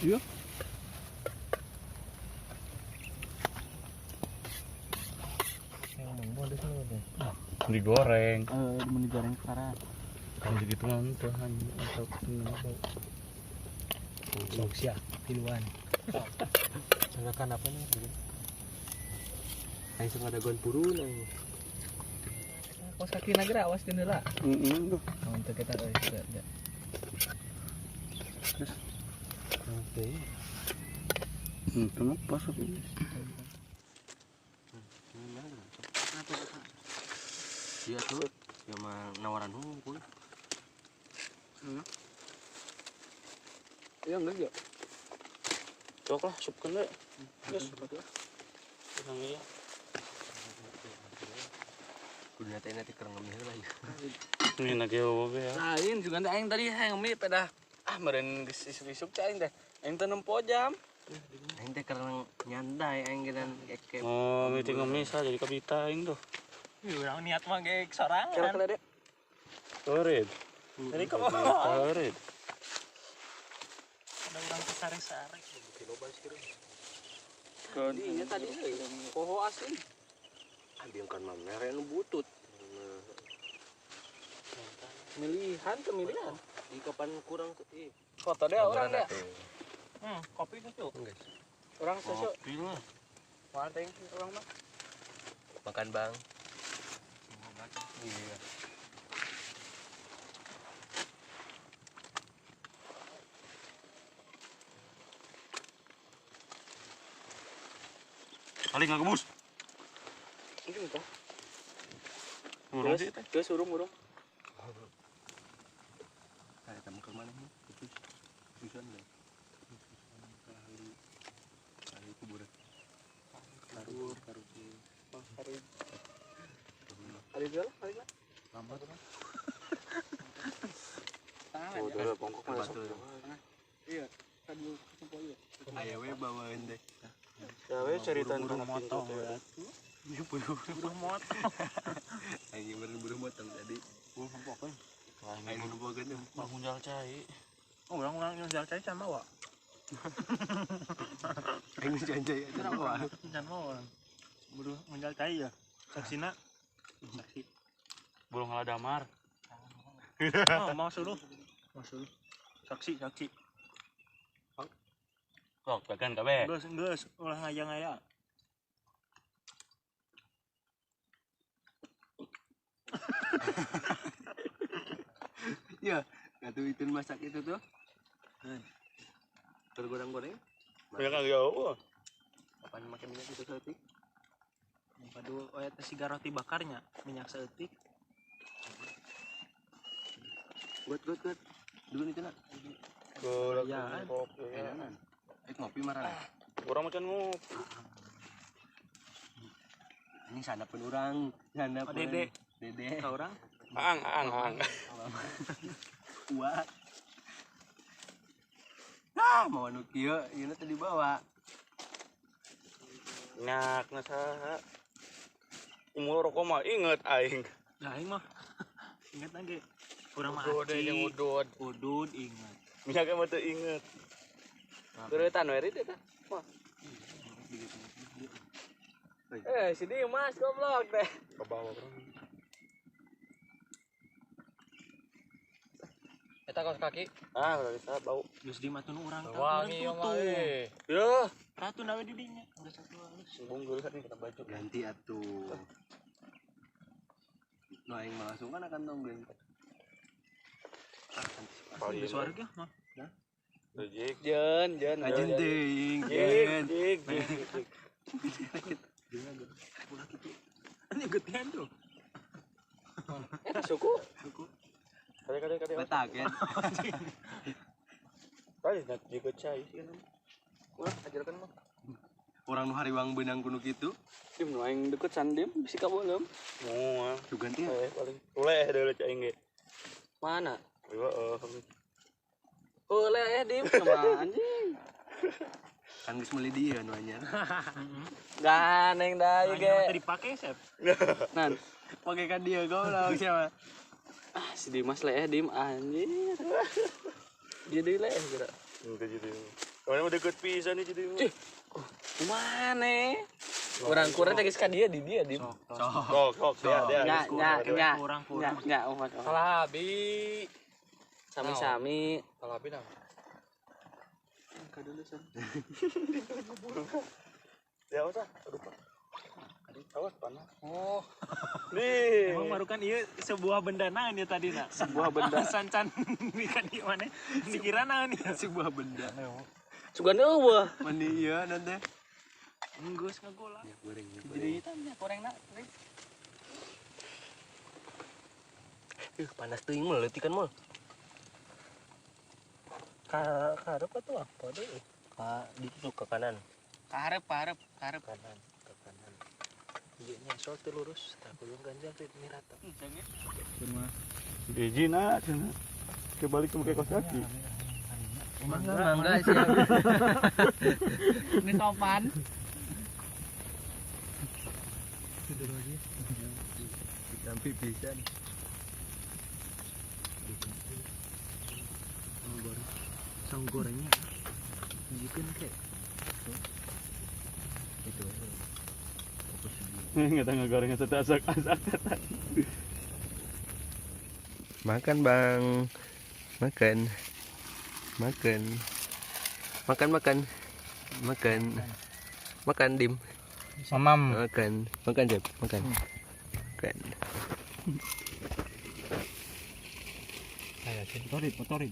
Iya. Yang mau deh. Digoreng. Mau digoreng sekarang. Kalau segitu mah tahan atau kenapa? Sok sia, piluan. Silakan apa nih? Langsung ada gon purun nih. Kos kaki nagra awas jendela. Tuh. Untuk kita sudah ada. Oke. Kenapa sok ini? Iya tuh, yang nawaran hukum. Iya enggak ya? Sok lah, sup kena. Yes. Yang iya. Kudu nanti kerang ngemih lah ya. Ini lagi oke ya. Lain juga ada aing tadi ngemih pedah. Meureun geus isuk-isuk cai aing teh. Aing teh nempo jam. Aing teh kerang nyantai aing gedan keke. Oh, meeting ngemis aja jadi kabita aing tuh. Urang niat mah ge sorangan. Kira-kira deh. Soret. Jadi kok Soret. ada urang kesare-sare. Kan Iya tadi poho asin. Ambilkan mamere nu butut. Milihan pemilihan. Di kapan kurang tuh? Foto deh orang deh. Kopi susu. Enggak. Orang susu. kopi lah. Mana teh orang mah? Makan bang. Iya. Kali nggak kebus? Mungkin itu. Urung sih teh. Geus urung. Ayo kamu ke mana nih? Tujuan deh. Kali kuburan. Karur. Hari dua lah, hari lah. Lambat kan? Tangan ya. Udah bongkok mah. Iya. Tadi sempo iya. Ayo we bawain deh. Ya we ceritain anak pintu teh. Ini buru motong. Ayo buru motong tadi. Gua pokoknya. Ayo nu bogan deh. Mau munjal cai. Orang yang jalan cai sama wa. Ayo janjay aja bawa. Jangan mau orang. Buru menjal cai ya. Saksina. Saksi. Burung haladamar. Mau suruh. Saksi. Sok tekan kabeh. Geus ulah ngaya-ngaya. Ya, katu itu masak itu tuh. Tergoreng-goreng. Ya kan jauh. Kapan makan minyak itu seetik? Padu oya teh siga roti bakarnya, minyak seeutik. Gut. Dulu itu nak. Ya. Enakan. Ngopi marah. Orang macan ngopi. Ini sana pun orang. Sana pun. Dede. Dede. Ka urang? Ang. Kuat. Mau nu kieu, ieu tadi bawa. Nyak nasaha. Umur rokok mah inget aing. Nah, aing mah inget lagi. Urang mah Udud aci. jeung udud. Udud inget. Minyaknya mah teu inget. Geuretan we ri teh. Si Dimas goblok teh. Ke bawah bro. Eta kaos kaki. Udah bisa bau. Geus dimatun urang teh. Wangi ya mah. tutup. Ya, Ratu nawe di dinya. Udah satu halus. bunggul kan kita baju. Ganti atuh. Nu aing mah langsung kan akan nonggleng. Geus warga mah. Jik. Jen. Ajen teuing. Jik. Ulah kitu. Ini gedean tuh. Eta suku. Kade. Betak ya. Kali nak jigo cai sih kan. Ulah ajarkan mah. Orang nu hariwang beunang kuno kitu. Dim nu aing deket sandim bisi ka boleum. Moal. Tuh ganti. Paling. Uleh deuleu cai ge. Mana? Heeh. Dim sama anjing. Kan geus meuli dieu nu anyar. Ganeng da ieu ge. Tadi dipake, Sep. Nan, Pake kan dia goblok siapa? si Dimas Dim anjing. Dia deui kira. Gitu. Kau deket pisan nih jadi. Kumane? Kurang-kurang guys kan dia di dia di. Sok dia. Nya. Kurang. Nya. Salabi. Sami-sami. Salabi nang. Ya usah. Awas panas. Oh, Nih. emang baru kan iya sebuah benda naon ya tadi nak. Sebuah benda. Sancan ikan di mana? Dikira naon ya sebuah benda. Sugan eueuh. Mandi iya nanti. Enggeus ngagola. Jadi hitamnya koreng nak. Panas teuing mah leutikan mah. Karep atuh apa deh? Ditusuk ke kanan. Karep. Kanan, ke kanan. Iya nya sol teh lurus, tah belum ganjal teh ini rata. Ijina cenah. Kebalik ke kos kaki. Mangga sih. Ini topan. Sampai pisan. Sang gorengnya. Bikin kayak itu. Enggak tahu gorengnya asak. Makan bang, makan dim, Mamam. makan Jeb, makan. Ayo, motorin.